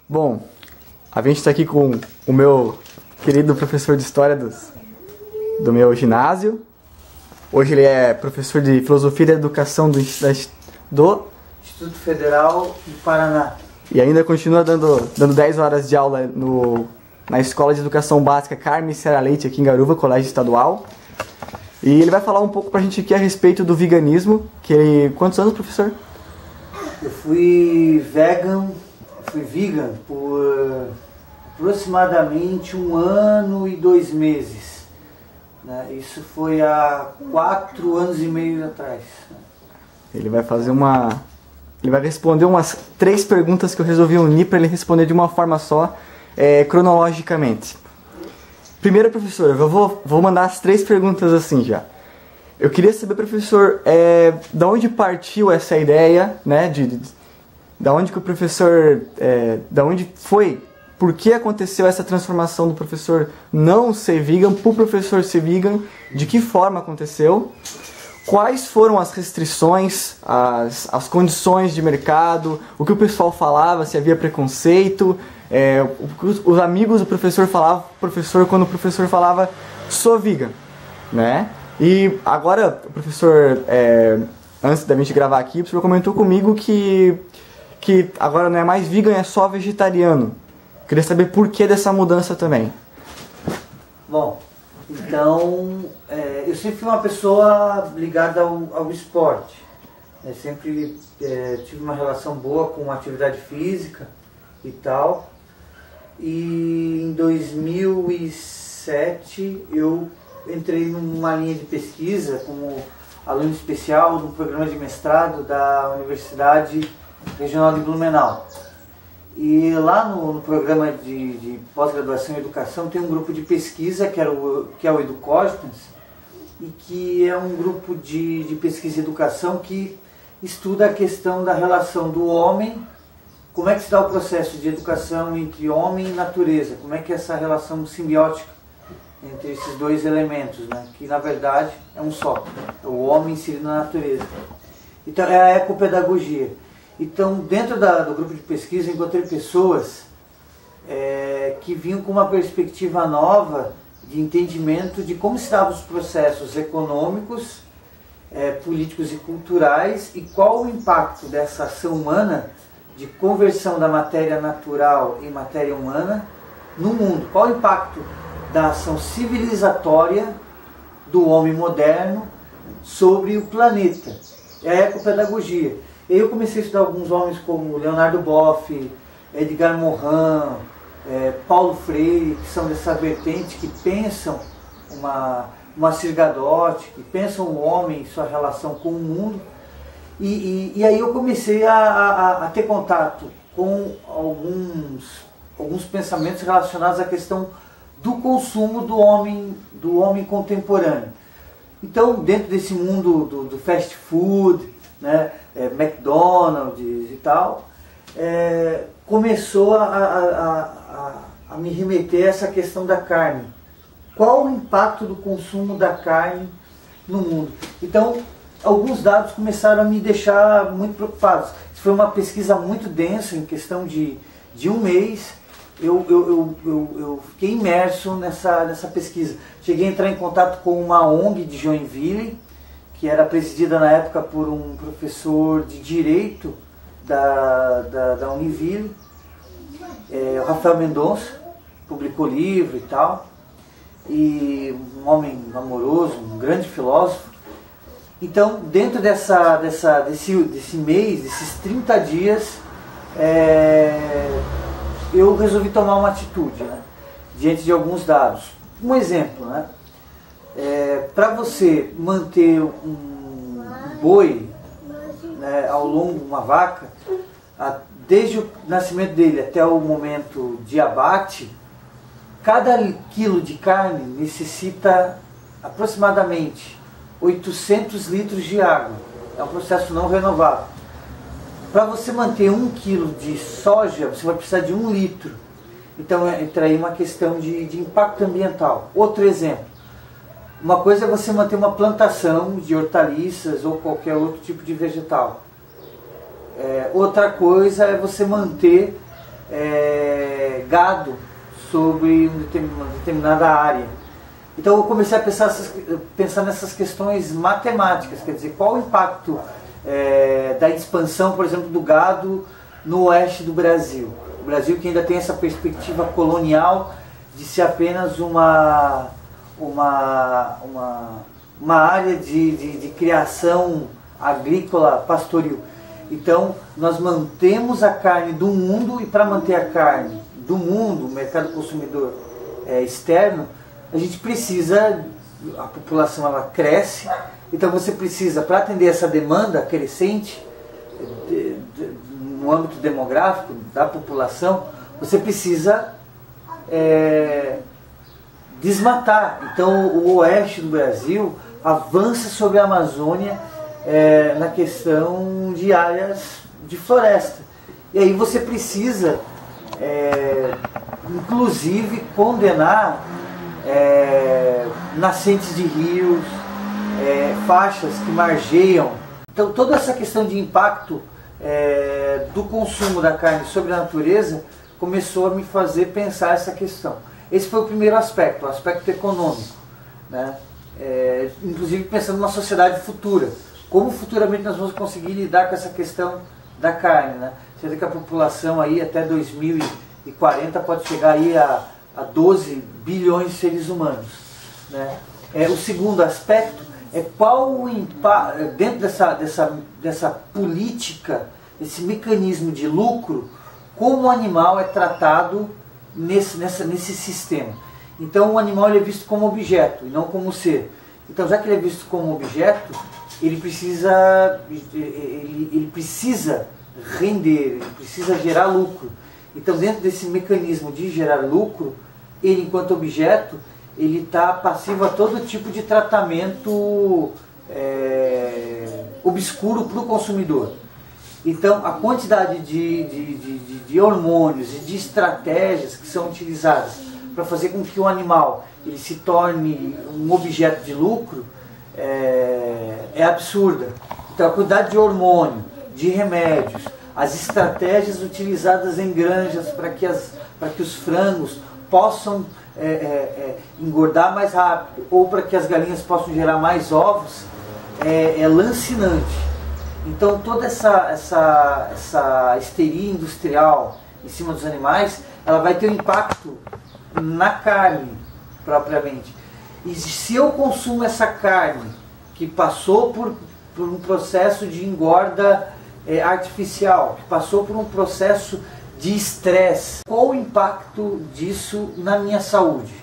Bom, a gente está aqui com o meu querido professor de História do meu ginásio. Hoje ele é professor de Filosofia da Educação do Instituto Federal do Paraná. E ainda continua dando 10 horas de aula na Escola de Educação Básica Carme Serra Leite, aqui em Garuva, Colégio Estadual. E ele vai falar um pouco pra gente aqui a respeito do veganismo. Quantos anos, professor? Eu fui vegan por aproximadamente 1 ano e 2 meses. Né? Isso foi há 4 anos e meio atrás. Ele vai responder umas 3 perguntas que eu resolvi unir para ele responder de uma forma só, cronologicamente. Primeiro, professor, eu vou mandar as 3 perguntas assim já. Eu queria saber, professor, da onde partiu essa ideia, né, da onde que o professor, da onde foi, por que aconteceu essa transformação do professor não ser vegan para o professor ser vegan, de que forma aconteceu, quais foram as restrições, as condições de mercado, o que o pessoal falava, se havia preconceito, os amigos do professor falavam pro professor quando o professor falava sou vegan, né? E agora, o professor, antes da gente gravar aqui, o professor comentou comigo que agora não é mais vegan, é só vegetariano. Queria saber por que dessa mudança também. Bom, então, eu sempre fui uma pessoa ligada ao esporte. Eu sempre tive uma relação boa com atividade física e tal. E em 2007 eu entrei numa linha de pesquisa como aluno especial do programa de mestrado da Universidade Regional de Blumenau. E lá no programa de pós-graduação em educação tem um grupo de pesquisa que é o Educogitans, e que é um grupo de pesquisa e educação que estuda a questão da relação do homem, como é que se dá o processo de educação entre homem e natureza, como é que é essa relação simbiótica entre esses dois elementos, né? Que na verdade é um só, é o homem inserido na natureza. Então é a ecopedagogia. Então dentro do grupo de pesquisa eu encontrei pessoas que vinham com uma perspectiva nova de entendimento de como se davam os processos econômicos, políticos e culturais e qual o impacto dessa ação humana de conversão da matéria natural em matéria humana no mundo. Qual o impacto da ação civilizatória do homem moderno sobre o planeta? É a ecopedagogia. E aí eu comecei a estudar alguns homens como Leonardo Boff, Edgar Morin, Paulo Freire, que são dessa vertente, que pensam uma Sirgadotti, que pensam o homem e sua relação com o mundo. E aí eu comecei a ter contato com alguns pensamentos relacionados à questão do consumo do homem contemporâneo. Então, dentro desse mundo do fast food, né, McDonald's e tal, começou a me remeter a essa questão da carne. Qual o impacto do consumo da carne no mundo? Então, alguns dados começaram a me deixar muito preocupados. Isso foi uma pesquisa muito densa, em questão de 1 mês. Eu fiquei imerso nessa pesquisa. Cheguei a entrar em contato com uma ONG de Joinville, que era presidida na época por um professor de Direito da Univille, o Rafael Mendonça, publicou livro e tal, e um homem amoroso, um grande filósofo. Então, dentro desse mês, desses 30 dias, eu resolvi tomar uma atitude, né, diante de alguns dados. Um exemplo, né, para você manter um boi, né, ao longo, uma vaca, desde o nascimento dele até o momento de abate, cada quilo de carne necessita aproximadamente 800 litros de água. É um processo não renovável. Para você manter 1 quilo de soja, você vai precisar de 1 litro. Então entra aí uma questão de impacto ambiental. Outro exemplo. Uma coisa é você manter uma plantação de hortaliças ou qualquer outro tipo de vegetal. Outra coisa é você manter gado sobre uma determinada área. Então eu comecei a pensar nessas questões matemáticas, quer dizer, qual o impacto da expansão, por exemplo, do gado no oeste do Brasil. O Brasil que ainda tem essa perspectiva colonial de ser apenas uma área de criação agrícola pastoril. Então nós mantemos a carne do mundo, e para manter a carne do mundo, o mercado consumidor externo, a gente precisa, a população ela cresce, então você precisa, para atender essa demanda crescente no âmbito demográfico da população, você precisa desmatar. Então o oeste do Brasil avança sobre a Amazônia na questão de áreas de floresta. E aí você precisa, inclusive, condenar nascentes de rios, faixas que margeiam. Então toda essa questão de impacto do consumo da carne sobre a natureza começou a me fazer pensar essa questão. Esse foi o primeiro aspecto, o aspecto econômico, né? Inclusive pensando numa sociedade futura, como futuramente nós vamos conseguir lidar com essa questão da carne, né? Sendo que a população aí até 2040 pode chegar aí a 12 bilhões de seres humanos, né? O segundo aspecto é qual o impacto, dentro dessa política, esse mecanismo de lucro, como o animal é tratado nesse sistema. Então o animal ele é visto como objeto e não como ser. Então já que ele é visto como objeto, ele precisa render, ele precisa gerar lucro. Então dentro desse mecanismo de gerar lucro, ele enquanto objeto, ele está passivo a todo tipo de tratamento obscuro para o consumidor. Então a quantidade de hormônios e de estratégias que são utilizadas para fazer com que o animal ele se torne um objeto de lucro é absurda. Então a quantidade de hormônio, de remédios, as estratégias utilizadas em granjas para que os frangos possam engordar mais rápido, ou para que as galinhas possam gerar mais ovos, é lancinante. Então toda essa histeria industrial em cima dos animais, ela vai ter um impacto na carne propriamente. E se eu consumo essa carne que passou por um processo de engorda artificial, que passou por um processo de estresse, qual o impacto disso na minha saúde?